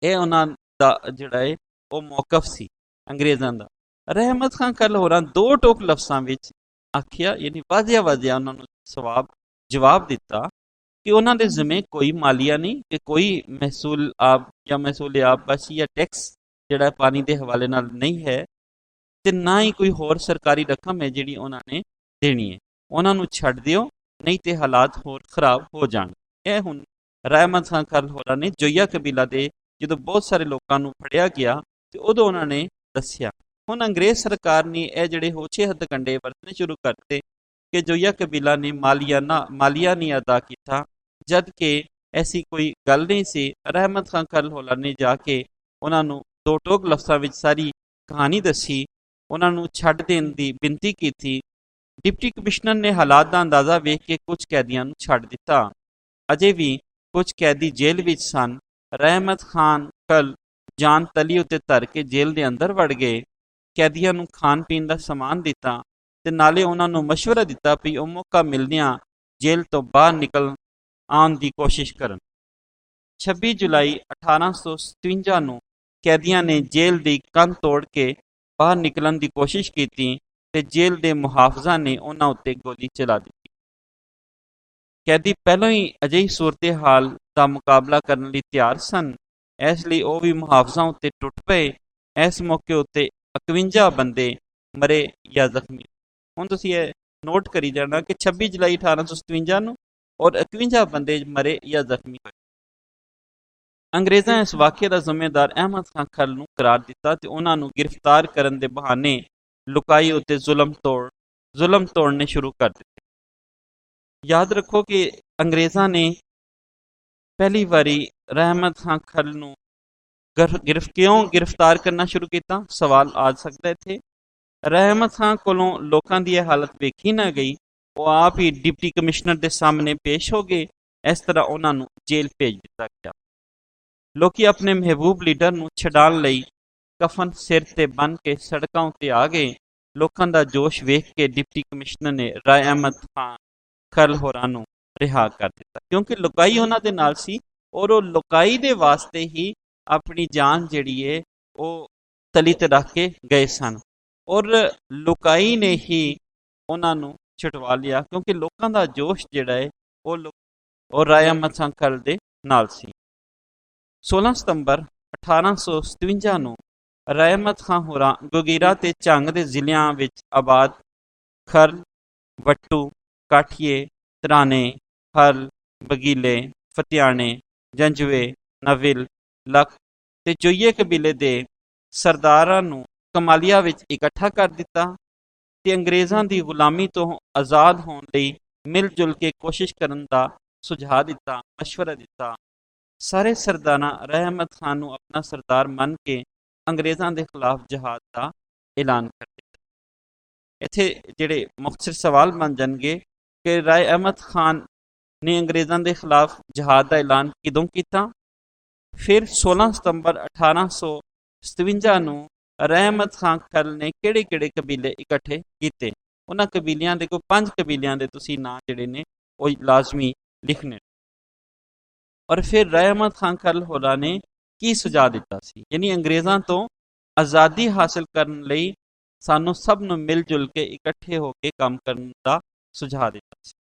ਇਹ ਉਹਨਾਂ ਦਾ ਜਿਹੜਾ ਹੈ ਉਹ ਮੌਕਫ ਸੀ ਅੰਗਰੇਜ਼ਾਂ ਦਾ। ਰਹਿਮਤ ਖਾਨ ਖਲ ਹੋਰਾਂ ਦੋ ਟੋਕ ਲਫ਼ਜ਼ਾਂ ਵਿੱਚ ਆਖਿਆ, ਯਾਨੀ ਵਾਜ਼ਿਆ ਉਹਨਾਂ ਨੂੰ ਜਵਾਬ ਦਿੱਤਾ ਕਿ ਉਹਨਾਂ ਦੇ ਜ਼ਿੰਮੇ ਕੋਈ ਮਾਲੀਆ ਨਹੀਂ, ਕਿ ਕੋਈ ਮਹਿਸੂਲ ਆਬਪਾਸ਼ੀ ਜਾਂ ਟੈਕਸ ਜਿਹੜਾ ਪਾਣੀ ਦੇ ਹਵਾਲੇ ਨਾਲ ਨਹੀਂ ਹੈ ਤੇ ਨਾ ਹੀ ਕੋਈ ਹੋਰ ਸਰਕਾਰੀ ਰਕਮ ਹੈ ਜਿਹੜੀ ਉਹਨਾਂ ਨੇ ਦੇਣੀ ਹੈ। ਉਹਨਾਂ ਨੂੰ ਛੱਡ ਦਿਓ, ਨਹੀਂ ਤੇ ਹਾਲਾਤ ਹੋਰ ਖਰਾਬ ਹੋ ਜਾਣ। ਇਹ ਹੁਣ ਰਹਿਮਤ ਖਾਨ ਖਲ ਹੋਰਾਂ ਨੇ ਜੋਈਆ ਕਬੀਲਾ ਦੇ ਜਦੋਂ ਬਹੁਤ ਸਾਰੇ ਲੋਕਾਂ ਨੂੰ ਫੜਿਆ ਗਿਆ ਤੇ ਉਦੋਂ ਉਹਨਾਂ ਨੇ ਦੱਸਿਆ। ਹੁਣ ਅੰਗਰੇਜ਼ ਸਰਕਾਰ ਨੇ ਇਹ ਜਿਹੜੇ ਹੋਛੇ ਹੱਥਕੰਡੇ ਵਰਤਣੇ ਸ਼ੁਰੂ ਕਰਤੇ ਕਿ ਜੋਈਆ ਕਬੀਲਾ ਨੇ ਮਾਲੀਆ ਨਹੀਂ ਅਦਾ ਕੀਤਾ, ਜਦ ਕਿ ਐਸੀ ਕੋਈ ਗੱਲ ਨਹੀਂ ਸੀ। ਰਹਿਮਤ ਖਾਨ ਖਲ ਹੋਰਾਂ ਨੇ ਜਾ ਕੇ ਉਹਨਾਂ ਨੂੰ ਦੋ ਟੋਕ ਲਫ਼ਜ਼ਾਂ ਵਿੱਚ ਸਾਰੀ ਕਹਾਣੀ ਦੱਸੀ, ਉਹਨਾਂ ਨੂੰ ਛੱਡ ਦੇਣ ਦੀ ਬੇਨਤੀ ਕੀਤੀ। ਡਿਪਟੀ ਕਮਿਸ਼ਨਰ ਨੇ ਹਾਲਾਤ ਦਾ ਅੰਦਾਜ਼ਾ ਵੇਖ ਕੇ ਕੁਝ ਕੈਦੀਆਂ ਨੂੰ ਛੱਡ ਦਿੱਤਾ। ਅਜੇ ਵੀ ਕੁਝ ਕੈਦੀ ਜੇਲ੍ਹ ਵਿੱਚ ਸਨ। ਰਹਿਮਤ ਖਾਨ ਖਲ ਜਾਨ ਤਲੀ ਉੱਤੇ ਧਰ ਕੇ ਜੇਲ੍ਹ ਦੇ ਅੰਦਰ ਵੜ ਗਏ। ਕੈਦੀਆਂ ਨੂੰ ਖਾਣ ਪੀਣ ਦਾ ਸਮਾਨ ਦਿੱਤਾ ਤੇ ਨਾਲੇ ਉਹਨਾਂ ਨੂੰ ਮਸ਼ਵਰਾ ਦਿੱਤਾ ਵੀ ਉਹ ਮੌਕਾ ਮਿਲਦਿਆਂ ਜੇਲ੍ਹ ਤੋਂ ਬਾਹਰ ਨਿਕਲ ਆਉਣ ਦੀ ਕੋਸ਼ਿਸ਼ ਕਰਨ। 26 ਜੁਲਾਈ 1857 ਨੂੰ ਕੈਦੀਆਂ ਨੇ ਜੇਲ੍ਹ ਦੀ ਕੰਧ ਤੋੜ ਕੇ ਬਾਹਰ ਨਿਕਲਣ ਦੀ ਕੋਸ਼ਿਸ਼ ਕੀਤੀ ਤੇ ਜੇਲ੍ਹ ਦੇ ਮੁਹਾਫਜ਼ਾਂ ਨੇ ਉਹਨਾਂ ਉੱਤੇ ਗੋਲੀ ਚਲਾ ਦਿੱਤੀ। ਕੈਦੀ ਪਹਿਲਾਂ ਹੀ ਅਜਿਹੀ ਸੂਰਤ-ਏ-ਹਾਲ ਦਾ ਮੁਕਾਬਲਾ ਕਰਨ ਲਈ ਤਿਆਰ ਸਨ, ਇਸ ਲਈ ਉਹ ਵੀ ਮੁਹਾਫਜ਼ਾਂ ਉੱਤੇ ਟੁੱਟ ਪਏ। ਇਸ ਮੌਕੇ ਉੱਤੇ 51 ਬੰਦੇ ਮਰੇ ਜਾਂ ਜ਼ਖਮੀ। ਹੁਣ ਤੁਸੀਂ ਇਹ ਨੋਟ ਕਰੀ ਜਾਣਾ ਕਿ 26 ਜੁਲਾਈ 1857 ਨੂੰ ਔਰ 51 ਬੰਦੇ ਮਰੇ ਜਾਂ ਜ਼ਖਮੀ ਹੋਏ। ਅੰਗਰੇਜ਼ਾਂ ਇਸ ਵਾਕਿਏ ਦਾ ਜ਼ਿੰਮੇਦਾਰ ਅਹਿਮਦ ਖਾਨ ਖਲ ਨੂੰ ਕਰਾਰ ਦਿੱਤਾ ਤੇ ਉਹਨਾਂ ਨੂੰ ਗ੍ਰਿਫਤਾਰ ਕਰਨ ਦੇ ਬਹਾਨੇ ਲੁਕਾਈ ਉੱਤੇ ਜ਼ੁਲਮ ਤੋੜਨੇ ਸ਼ੁਰੂ ਕਰ ਦਿੱਤੇ। ਯਾਦ ਰੱਖੋ ਕਿ ਅੰਗਰੇਜ਼ਾਂ ਨੇ ਪਹਿਲੀ ਵਾਰੀ ਰਹਿਮਤ ਖਾਨ ਖਲ ਨੂੰ ਕਿਉਂ ਗ੍ਰਿਫਤਾਰ ਕਰਨਾ ਸ਼ੁਰੂ ਕੀਤਾ? ਸਵਾਲ ਆ ਸਕਦਾ ਇੱਥੇ। ਰਹਿਮਤ ਖਾਨ ਕੋਲੋਂ ਲੋਕਾਂ ਦੀ ਇਹ ਹਾਲਤ ਵੇਖੀ ਨਾ ਗਈ। ਉਹ ਆਪ ਹੀ ਡਿਪਟੀ ਕਮਿਸ਼ਨਰ ਦੇ ਸਾਹਮਣੇ ਪੇਸ਼ ਹੋ ਗਏ। ਇਸ ਤਰ੍ਹਾਂ ਉਹਨਾਂ ਨੂੰ ਜੇਲ੍ਹ ਭੇਜ ਦਿੱਤਾ ਗਿਆ। ਲੋਕੀ ਆਪਣੇ ਮਹਿਬੂਬ ਲੀਡਰ ਨੂੰ ਛਡਾਉਣ ਲਈ ਕਫਨ ਸਿਰ ਤੇ ਬੰਨ੍ਹ ਕੇ ਸੜਕਾਂ ਉੱਤੇ ਆ ਗਏ। ਲੋਕਾਂ ਦਾ ਜੋਸ਼ ਵੇਖ ਕੇ ਡਿਪਟੀ ਕਮਿਸ਼ਨਰ ਨੇ ਰਾਏ ਅਹਿਮਦ ਖਾਨ ਖਲ ਹੋਰਾਂ ਨੂੰ ਰਿਹਾ ਕਰ ਦਿੱਤਾ, ਕਿਉਂਕਿ ਲੁਕਾਈ ਉਹਨਾਂ ਦੇ ਨਾਲ ਸੀ ਔਰ ਉਹ ਲੁਕਾਈ ਦੇ ਵਾਸਤੇ ਹੀ ਆਪਣੀ ਜਾਨ ਜਿਹੜੀ ਹੈ ਉਹ ਤਲੀ ਤੇ ਰੱਖ ਕੇ ਗਏ ਸਨ ਔਰ ਲੁਕਾਈ ਨੇ ਹੀ ਉਹਨਾਂ ਨੂੰ ਛੁਡਵਾ ਲਿਆ, ਕਿਉਂਕਿ ਲੋਕਾਂ ਦਾ ਜੋਸ਼ ਜਿਹੜਾ ਹੈ ਉਹ ਰਾਏ ਅਹਿਮਦ ਖਾਨ ਖਲ ਦੇ ਨਾਲ ਸੀ। 16 ਸਤੰਬਰ 1857 ਨੂੰ ਰਾਏ ਅਹਿਮਦ ਖਾਨ ਹੋਰਾਂ ਗੋਗੀਰਾ ਤੇ ਝੰਗ ਦੇ ਜ਼ਿਲ੍ਹਿਆਂ ਵਿੱਚ ਆਬਾਦ ਖਰਲ, ਵੱਟੂ, ਕਾਠੀਏ, ਤਰਾਣੇ, ਹਰਲ, ਬਗੀਲੇ, ਫਤਿਆਣੇ, ਜੰਜਵੇ, ਨਵਿਲ, ਲੱਖ ਤੇ ਜੋਈਏ ਕਬੀਲੇ ਦੇ ਸਰਦਾਰਾਂ ਨੂੰ ਕਮਾਲੀਆ ਵਿੱਚ ਇਕੱਠਾ ਕਰ ਦਿੱਤਾ ਤੇ ਅੰਗਰੇਜ਼ਾਂ ਦੀ ਗੁਲਾਮੀ ਤੋਂ ਆਜ਼ਾਦ ਹੋਣ ਲਈ ਮਿਲ ਜੁਲ ਕੇ ਕੋਸ਼ਿਸ਼ ਕਰਨ ਦਾ ਸੁਝਾਅ ਦਿੱਤਾ, ਮਸ਼ਵਰਾ ਦਿੱਤਾ। ਸਾਰੇ ਸਰਦਾਰਾਂ ਰਾਏ ਅਹਿਮਦ ਖਾਨ ਨੂੰ ਆਪਣਾ ਸਰਦਾਰ ਮੰਨ ਕੇ ਅੰਗਰੇਜ਼ਾਂ ਦੇ ਖਿਲਾਫ ਜਹਾਦ ਦਾ ਐਲਾਨ ਕਰ ਦਿੱਤਾ। ਇੱਥੇ ਜਿਹੜੇ ਮੁਖਤਸਰ ਸਵਾਲ ਬਣ ਜਾਣਗੇ ਕਿ ਰਾਏ ਅਹਿਮਦ ਖਾਨ ਨੇ ਅੰਗਰੇਜ਼ਾਂ ਦੇ ਖਿਲਾਫ ਜਹਾਦ ਦਾ ਐਲਾਨ ਕਦੋਂ ਕੀਤਾ। ਫਿਰ 16 ਸਤੰਬਰ 1857 ਨੂੰ ਰਾਏ ਅਹਿਮਦ ਖਾਨ ਖਲ ਨੇ ਕਿਹੜੇ ਕਿਹੜੇ ਕਬੀਲੇ ਇਕੱਠੇ ਕੀਤੇ। ਉਹਨਾਂ ਕਬੀਲਿਆਂ ਦੇ ਕੋਈ 5 ਕਬੀਲਿਆਂ ਦੇ ਤੁਸੀਂ ਨਾਂ ਜਿਹੜੇ ਨੇ ਉਹ ਲਾਜ਼ਮੀ ਲਿਖਣੇ। ਔਰ ਫਿਰ ਰਾਏ ਅਹਿਮਦ ਖਾਨ ਖਲ ਹੋਰਾਂ ਨੇ ਕੀ ਸੁਝਾਅ ਦਿੱਤਾ ਸੀ, ਯਾਨੀ ਅੰਗਰੇਜ਼ਾਂ ਤੋਂ ਆਜ਼ਾਦੀ ਹਾਸਲ ਕਰਨ ਲਈ ਸਾਨੂੰ ਸਭ ਨੂੰ ਮਿਲ ਜੁਲ ਕੇ ਇਕੱਠੇ ਹੋ ਕੇ ਕੰਮ ਕਰਨ ਦਾ ਸੁਝਾਅ ਦਿੱਤਾ ਸੀ।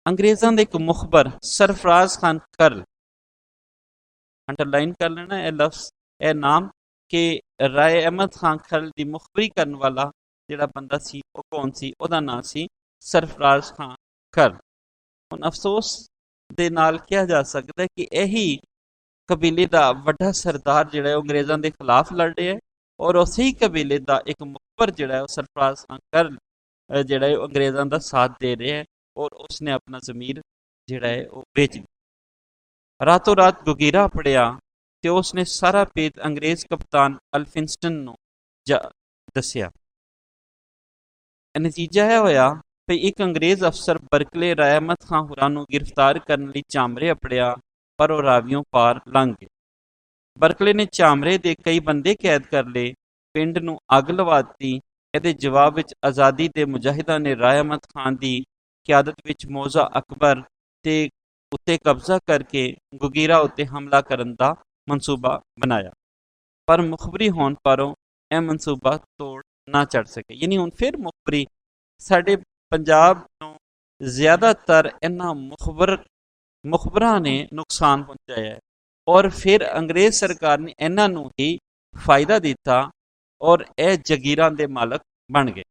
ਅੰਗਰੇਜ਼ਾਂ ਦੇ ਇੱਕ ਮੁਖਬਰ ਸਰਫਰਾਜ਼ ਖਾਨ ਖਲ, ਅੰਡਰਲਾਈਨ ਕਰ ਲੈਣਾ ਇਹ ਲਫ਼ਜ਼, ਇਹ ਨਾਮ, ਕਿ ਰਾਏ ਅਹਿਮਦ ਖਾਨ ਖਲ ਦੀ ਮੁਖਬਰੀ ਕਰਨ ਵਾਲਾ ਜਿਹੜਾ ਬੰਦਾ ਸੀ ਉਹ ਕੌਣ ਸੀ, ਉਹਦਾ ਨਾਂ ਸੀ ਸਰਫਰਾਜ਼ ਖਾਨ ਖਲ। ਹੁਣ ਅਫਸੋਸ ਦੇ ਨਾਲ ਕਿਹਾ ਜਾ ਸਕਦਾ ਹੈ ਕਿ ਇਹੀ ਕਬੀਲੇ ਦਾ ਵੱਡਾ ਸਰਦਾਰ ਜਿਹੜਾ ਉਹ ਅੰਗਰੇਜ਼ਾਂ ਦੇ ਖਿਲਾਫ ਲੜ ਰਿਹਾ ਹੈ, ਔਰ ਉਸੇ ਕਬੀਲੇ ਦਾ ਇੱਕ ਮੁਖਬਰ ਜਿਹੜਾ ਉਹ ਸਰਫਰਾਜ਼ ਖਾਨ ਖਲ ਜਿਹੜਾ ਹੈ ਉਹ ਅੰਗਰੇਜ਼ਾਂ ਦਾ ਸਾਥ ਦੇ ਰਿਹਾ ਹੈ, ਔਰ ਉਸਨੇ ਆਪਣਾ ਜ਼ਮੀਰ ਜਿਹੜਾ ਹੈ ਉਹ ਵੇਚ ਦਿੱਤਾ। ਰਾਤੋਂ ਰਾਤ ਗੋਗੀਰਾ ਪੜਿਆ ਤੇ ਉਸਨੇ ਸਾਰਾ ਭੇਦ ਅੰਗਰੇਜ਼ ਕਪਤਾਨ ਅਲਫਿੰਸਟਨ ਨੂੰ ਦੱਸਿਆ। ਨਤੀਜਾ ਇਹ ਹੋਇਆ ਵੀ ਇੱਕ ਅੰਗਰੇਜ਼ ਅਫਸਰ ਬਰਕਲੇ ਰਾਏ ਅਹਿਮਦ ਖਾਨ ਹੋਰਾਂ ਨੂੰ ਗ੍ਰਿਫਤਾਰ ਕਰਨ ਲਈ ਚਾਮਰੇ ਅਪੜਿਆ, ਪਰ ਉਹ ਰਾਵੀਓਂ ਪਾਰ ਲੰਘ ਗਏ। ਬਰਕਲੇ ਨੇ ਚਾਮਰੇ ਦੇ ਕਈ ਬੰਦੇ ਕੈਦ ਕਰ ਲਏ, ਪਿੰਡ ਨੂੰ ਅੱਗ ਲਵਾ ਦਿੱਤੀ। ਇਹਦੇ ਜਵਾਬ ਵਿੱਚ ਆਜ਼ਾਦੀ ਦੇ ਮੁਜਾਹਿਦਾਂ ਨੇ ਰਾਏ ਅਹਿਮਦ ਖਾਨ ਦੀ ਕਿਆਦਤ ਵਿੱਚ ਮੌਜ਼ਾ ਅਕਬਰ ਤੇ ਉੱਤੇ ਕਬਜ਼ਾ ਕਰਕੇ ਗੋਗੀਰਾ ਉੱਤੇ ਹਮਲਾ ਕਰਨ ਦਾ ਮਨਸੂਬਾ ਬਣਾਇਆ, ਪਰ ਮੁਖਬਰੀ ਹੋਣ ਪਰੋਂ ਇਹ ਮਨਸੂਬਾ ਤੋੜ ਨਾ ਚੜ ਸਕੇ। ਯਾਨੀ ਹੁਣ ਫਿਰ ਮੁਖਬਰੀ ਸਾਡੇ ਪੰਜਾਬ ਨੂੰ ਜ਼ਿਆਦਾਤਰ ਇਹਨਾਂ ਮੁਖਬਰਾਂ ਨੇ ਨੁਕਸਾਨ ਪਹੁੰਚਾਇਆ ਹੈ, ਔਰ ਫਿਰ ਅੰਗਰੇਜ਼ ਸਰਕਾਰ ਨੇ ਇਹਨਾਂ ਨੂੰ ਹੀ ਫਾਇਦਾ ਦਿੱਤਾ ਔਰ ਇਹ ਜਗੀਰਾਂ ਦੇ ਮਾਲਕ ਬਣ ਗਏ।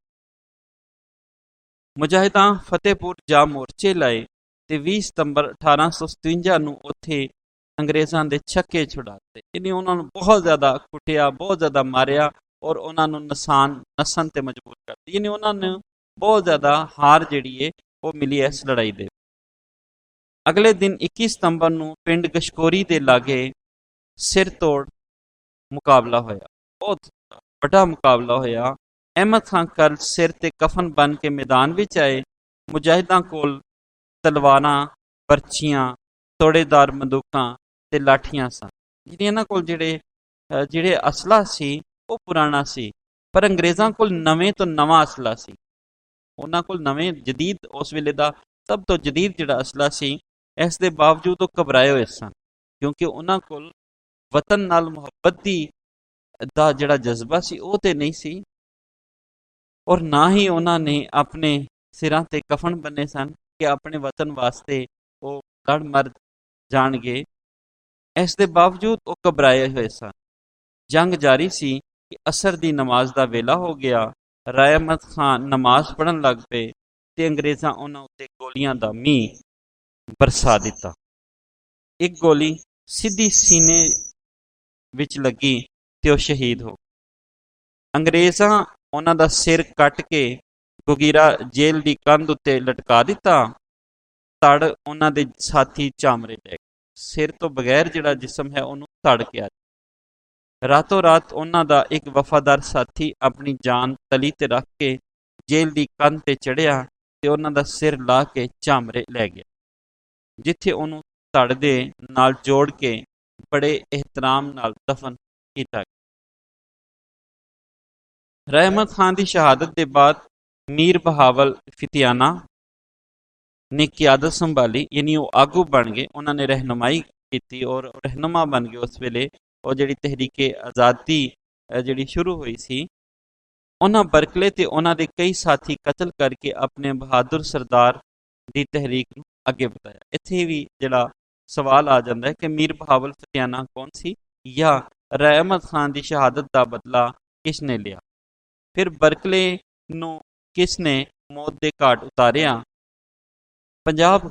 ਮੁਜਾਹਿਦਾਂ ਫਤਿਹਪੁਰ ਜਾ ਮੋਰਚੇ ਲਾਏ ਤੇ 20 ਸਤੰਬਰ 1857 ਨੂੰ ਉੱਥੇ ਅੰਗਰੇਜ਼ਾਂ ਦੇ ਛੱਕੇ ਛੁਡਾਤੇ। ਯਾਨੀ ਉਹਨਾਂ ਨੂੰ ਬਹੁਤ ਜ਼ਿਆਦਾ ਕੁੱਟਿਆ, ਬਹੁਤ ਜ਼ਿਆਦਾ ਮਾਰਿਆ, ਔਰ ਉਹਨਾਂ ਨੂੰ ਨਸਣ ਤੇ ਮਜਬੂਰ ਕਰ ਦਿੱਤਾ। ਯਾਨੀ ਉਹਨਾਂ ਨੂੰ ਬਹੁਤ ਜ਼ਿਆਦਾ ਹਾਰ ਜਿਹੜੀ ਹੈ ਉਹ ਮਿਲੀ ਇਸ ਲੜਾਈ ਦੇ। ਅਗਲੇ ਦਿਨ 21 ਸਤੰਬਰ ਨੂੰ ਪਿੰਡ ਗਸ਼ਕੋਰੀ ਦੇ ਲਾਗੇ ਸਿਰ ਤੋੜ ਮੁਕਾਬਲਾ ਹੋਇਆ, ਬਹੁਤ ਵੱਡਾ ਮੁਕਾਬਲਾ ਹੋਇਆ। ਅਹਿਮਦ ਖਾਨ ਖਲ ਸਿਰ ਤੇ ਕਫਨ ਬਨ ਕੇ ਮੈਦਾਨ ਵਿੱਚ ਆਏ। ਮੁਜਾਹਿਦਾਂ ਕੋਲ ਤਲਵਾਰਾਂ, ਬਰਛੀਆਂ, ਤੋੜੇਦਾਰ ਬੰਦੂਕਾਂ ਤੇ ਲਾਠੀਆਂ ਸਨ। ਜਿਹੜੀਆਂ ਇਹਨਾਂ ਕੋਲ ਜਿਹੜੇ ਅਸਲਾ ਸੀ ਉਹ ਪੁਰਾਣਾ ਸੀ, ਪਰ ਅੰਗਰੇਜ਼ਾਂ ਕੋਲ ਨਵੇਂ ਤੋਂ ਨਵਾਂ ਅਸਲਾ ਸੀ। ਉਹਨਾਂ ਕੋਲ ਨਵੇਂ ਜਦੀਦ, ਉਸ ਵੇਲੇ ਦਾ ਸਭ ਤੋਂ ਜਦੀਦ ਜਿਹੜਾ ਅਸਲਾ ਸੀ। ਇਸ ਦੇ ਬਾਵਜੂਦ ਉਹ ਘਬਰਾਏ ਹੋਏ ਸਨ, ਕਿਉਂਕਿ ਉਹਨਾਂ ਕੋਲ ਵਤਨ ਨਾਲ ਮੁਹੱਬਤ ਦਾ ਜਿਹੜਾ ਜਜ਼ਬਾ ਸੀ ਉਹ ਤੇ ਨਹੀਂ ਸੀ, ਔਰ ਨਾ ਹੀ ਉਹਨਾਂ ਨੇ ਆਪਣੇ ਸਿਰਾਂ ਤੇ ਕਫਨ ਬੰਨੇ ਸਨ ਕਿ ਆਪਣੇ ਵਤਨ ਵਾਸਤੇ ਉਹ ਲੜ ਮਰ ਜਾਣਗੇ। ਇਸ ਦੇ ਬਾਵਜੂਦ ਉਹ ਘਬਰਾਏ ਹੋਏ ਸਨ। ਜੰਗ ਜਾਰੀ ਸੀ ਕਿ ਅਸਰ ਦੀ ਨਮਾਜ਼ ਦਾ ਵੇਲਾ ਹੋ ਗਿਆ। ਰਾਏ ਅਹਿਮਦ ਖਾਨ ਨਮਾਜ਼ ਪੜ੍ਹਨ ਲੱਗ ਪਏ ਤੇ ਅੰਗਰੇਜ਼ਾਂ ਉਹਨਾਂ ਉੱਤੇ ਗੋਲੀਆਂ ਦਾ ਮੀਂਹ ਬਰਸਾ ਦਿੱਤਾ। ਇੱਕ ਗੋਲੀ ਸਿੱਧੀ ਸੀਨੇ ਵਿੱਚ ਲੱਗੀ ਤੇ ਉਹ ਸ਼ਹੀਦ ਹੋ ਗਏ। ਅੰਗਰੇਜ਼ਾਂ ਉਹਨਾਂ ਦਾ ਸਿਰ ਕੱਟ ਕੇ ਗੋਗੀਰਾ ਜੇਲ੍ਹ ਦੀ ਕੰਧ ਉੱਤੇ ਲਟਕਾ ਦਿੱਤਾ। ਧੜ ਉਹਨਾਂ ਦੇ ਸਾਥੀ ਚਾਮਰੇ ਲੈ ਗਏ। ਸਿਰ ਤੋਂ ਬਗੈਰ ਜਿਹੜਾ ਜਿਸਮ ਹੈ ਉਹਨੂੰ ਧੜ ਕੇ ਆ। ਰਾਤੋਂ ਰਾਤ ਉਹਨਾਂ ਦਾ ਇੱਕ ਵਫਾਦਾਰ ਸਾਥੀ ਆਪਣੀ ਜਾਨ ਤਲੀ ਤੇ ਰੱਖ ਕੇ ਜੇਲ੍ਹ ਦੀ ਕੰਧ ਤੇ ਚੜ੍ਹਿਆ ਤੇ ਉਹਨਾਂ ਦਾ ਸਿਰ ਲਾ ਕੇ ਚਾਮਰੇ ਲੈ ਗਿਆ, ਜਿੱਥੇ ਉਹਨੂੰ ਧੜ ਦੇ ਨਾਲ ਜੋੜ ਕੇ ਬੜੇ ਇਹਤਰਾਮ ਨਾਲ ਦਫਨ ਕੀਤਾ ਗਿਆ। ਰਾਏ ਅਹਿਮਦ ਖਾਨ ਦੀ ਸ਼ਹਾਦਤ ਦੇ ਬਾਅਦ ਮੀਰ ਬਹਾਵਲ ਫਿਤਿਆਨਾ ਨੇ ਕਿਆਦਤ ਸੰਭਾਲੀ, ਯਾਨੀ ਉਹ ਆਗੂ ਬਣ ਗਏ। ਉਹਨਾਂ ਨੇ ਰਹਿਨੁਮਾਈ ਕੀਤੀ ਔਰ ਰਹਿਨੁਮਾ ਬਣ ਗਏ। ਉਸ ਵੇਲੇ ਉਹ ਜਿਹੜੀ ਤਹਿਰੀਕੇ ਆਜ਼ਾਦੀ ਜਿਹੜੀ ਸ਼ੁਰੂ ਹੋਈ ਸੀ, ਉਹਨਾਂ ਬਰਕਲੇ ਤੇ ਉਹਨਾਂ ਦੇ ਕਈ ਸਾਥੀ ਕਤਲ ਕਰਕੇ ਆਪਣੇ ਬਹਾਦਰ ਸਰਦਾਰ ਦੀ ਤਹਿਰੀਕ ਨੂੰ ਅੱਗੇ ਵਧਾਇਆ। ਇੱਥੇ ਵੀ ਜਿਹੜਾ ਸਵਾਲ ਆ ਜਾਂਦਾ ਹੈ ਕਿ ਮੀਰ ਬਹਾਵਲ ਫਿਤਿਆਨਾ ਕੌਣ ਸੀ, ਜਾਂ ਰਾਏ ਅਹਿਮਦ ਖਾਨ ਦੀ ਸ਼ਹਾਦਤ ਦਾ ਬਦਲਾ ਕਿਸ ਨੇ ਲਿਆ। ਫਿਰ ਬਰਕਲੇ ਨੂੰ ਕਿਸ ਨੇ ਮੌਤ ਦੇ ਘਾਟ ਉਤਾਰਿਆ। ਪੰਜਾਬ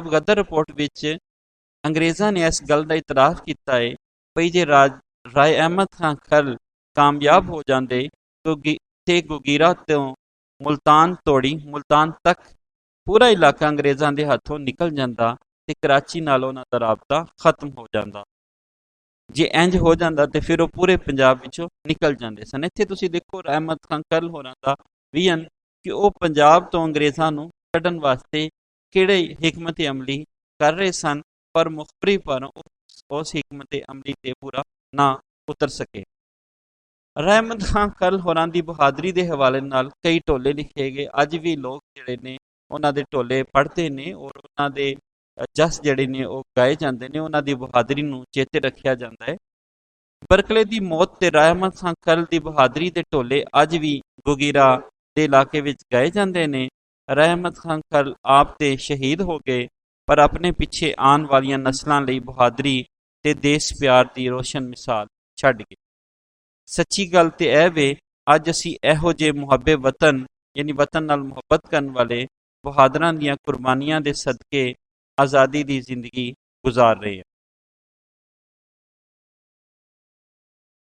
ਗਦਰ ਰਿਪੋਰਟ ਵਿੱਚ ਅੰਗਰੇਜ਼ਾਂ ਨੇ ਇਸ ਗੱਲ ਦਾ ਇਤਰਾਫ ਕੀਤਾ ਹੈ ਭਈ ਜੇ ਰਾਏ ਅਹਿਮਦ ਖਾਨ ਖਲ ਕਾਮਯਾਬ ਹੋ ਜਾਂਦੇ ਤੇ ਗੋਗੀਰਾ ਤੋਂ ਮੁਲਤਾਨ ਤੱਕ ਪੂਰਾ ਇਲਾਕਾ ਅੰਗਰੇਜ਼ਾਂ ਦੇ ਹੱਥੋਂ ਨਿਕਲ ਜਾਂਦਾ ਤੇ ਕਰਾਚੀ ਨਾਲ ਉਹਨਾਂ ਦਾ ਰਾਬਤਾ ਖਤਮ ਹੋ ਜਾਂਦਾ। ਜੇ ਇੰਜ ਹੋ ਜਾਂਦਾ ਤੇ ਫਿਰ ਉਹ ਪੂਰੇ ਪੰਜਾਬ ਵਿੱਚੋਂ ਨਿਕਲ ਜਾਂਦੇ ਸਨ। ਇੱਥੇ ਤੁਸੀਂ ਦੇਖੋ ਰਹਿਮਤ ਖਾਨ ਕੱਲ ਹੋਰਾਂ ਦਾ ਵਿਜ਼ਨ ਕਿ ਉਹ ਪੰਜਾਬ ਤੋਂ ਅੰਗਰੇਜ਼ਾਂ ਨੂੰ ਕੱਢਣ ਵਾਸਤੇ ਕਿਹੜੇ ਹਿਕਮਤ ਅਮਲੀ ਕਰ ਰਹੇ ਸਨ, ਪਰ ਮੁਖਬਰੀ ਪਰ ਉਸ ਹਿਕਮਤ ਅਮਲੀ ਤੇ ਪੂਰਾ ਨਾ ਉਤਰ ਸਕੇ। ਰਹਿਮਤ ਖਾਨ ਕੱਲ ਹੋਰਾਂ ਦੀ ਬਹਾਦਰੀ ਦੇ ਹਵਾਲੇ ਨਾਲ ਕਈ ਟੋਲੇ ਲਿਖੇ ਗਏ। ਅੱਜ ਵੀ ਲੋਕ ਜਿਹੜੇ ਨੇ ਉਹਨਾਂ ਦੇ ਟੋਲੇ ਪੜ੍ਹਦੇ ਨੇ ਔਰ ਉਹਨਾਂ ਦੇ ਜਸ ਜਿਹੜੇ ਨੇ ਉਹ ਗਾਏ ਜਾਂਦੇ ਨੇ, ਉਹਨਾਂ ਦੀ ਬਹਾਦਰੀ ਨੂੰ ਚੇਤੇ ਰੱਖਿਆ ਜਾਂਦਾ ਹੈ। ਬਰਕਲੇ ਦੀ ਮੌਤ ਤੇ ਰਹਿਮਤ ਖਾਨ ਕੱਲ ਦੀ ਬਹਾਦਰੀ ਦੇ ਟੋਲੇ ਅੱਜ ਵੀ ਗੋਗੀਰਾ ਦੇ ਇਲਾਕੇ ਵਿੱਚ ਗਾਏ ਜਾਂਦੇ ਨੇ। ਰਹਿਮਤ ਖਾਨ ਕੱਲ ਆਪ ਤੇ ਸ਼ਹੀਦ ਹੋ ਗਏ, ਪਰ ਆਪਣੇ ਪਿੱਛੇ ਆਉਣ ਵਾਲੀਆਂ ਨਸਲਾਂ ਲਈ ਬਹਾਦਰੀ ਤੇ ਦੇਸ਼ ਪਿਆਰ ਦੀ ਰੋਸ਼ਨ ਮਿਸਾਲ ਛੱਡ ਗਏ। ਸੱਚੀ ਗੱਲ ਤੇ ਇਹ ਵੇ, ਅੱਜ ਅਸੀਂ ਇਹੋ ਜਿਹੇ ਮੁਹੱਬੇ ਵਤਨ ਯਾਨੀ ਵਤਨ ਨਾਲ ਮੁਹੱਬਤ ਕਰਨ ਵਾਲੇ ਬਹਾਦਰਾਂ ਦੀਆਂ ਕੁਰਬਾਨੀਆਂ ਦੇ ਸਦਕੇ ਆਜ਼ਾਦੀ ਦੀ ਜ਼ਿੰਦਗੀ ਗੁਜ਼ਾਰ ਰਹੇ ਹਾਂ।